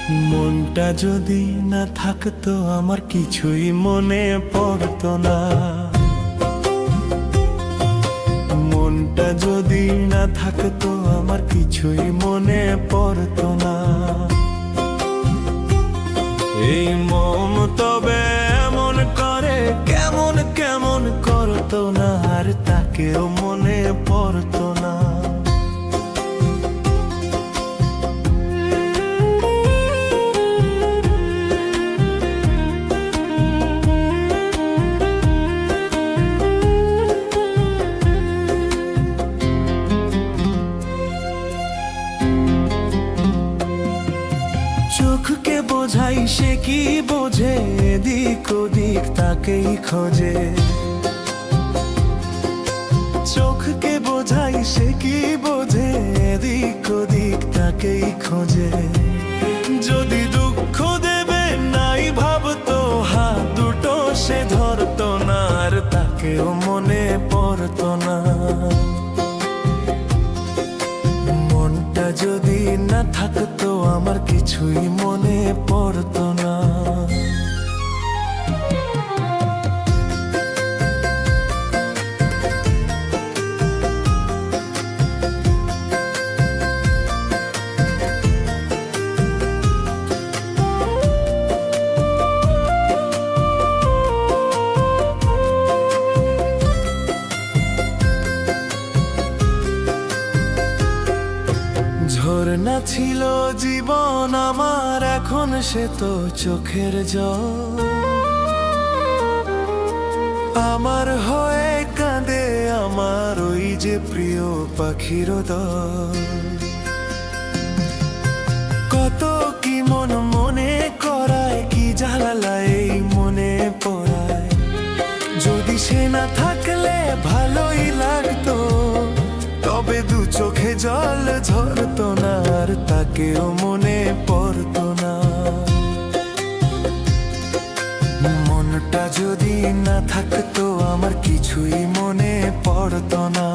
মনটা যদি না থাকতো আমার কিছুই মনে পড়তো না। মনটা যদি না থাকতো আমার কিছুই মনে পড়তো না। এই মন তবে এমন করে কেমন কেমন করতো না, আর তাকেও মনে পড়তো না। চোখকে বোঝাই সে কি বোঝে, এদিক ওদিক তাকেই খোঁজে। চোখকে বোঝাই সে কি বোঝে, এদিক ওদিক তাকেই খোঁজে। যদি দুঃখ দেবে নাই ভাবতো, হাত দুটো সে ধরতো না, আর তাকেও মনে পড়তো না। মনটা যদি না থাকতো আমার কিছুই মনে পড়তো না। ঝরনা ছিল জীবন আমার, এখন সে তো চোখের জল। আমার হয়ে কাঁদে আমার ওই যে প্রিয় পাখির দল। কত কি মন মনে করায়, কি জ্বালা এই মনে পড়ায়। যদি সে না থাকলে ভালোই লাগতো, তবে দু চোখে জল ঝরতো না, আর তাকেও মনে পড়তো না। মনটা যদি না থাকতো আমার কিছুই মনে পড়তো না,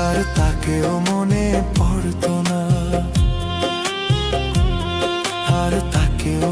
আর তাকেও মনে পড়তো না, আর তাকেও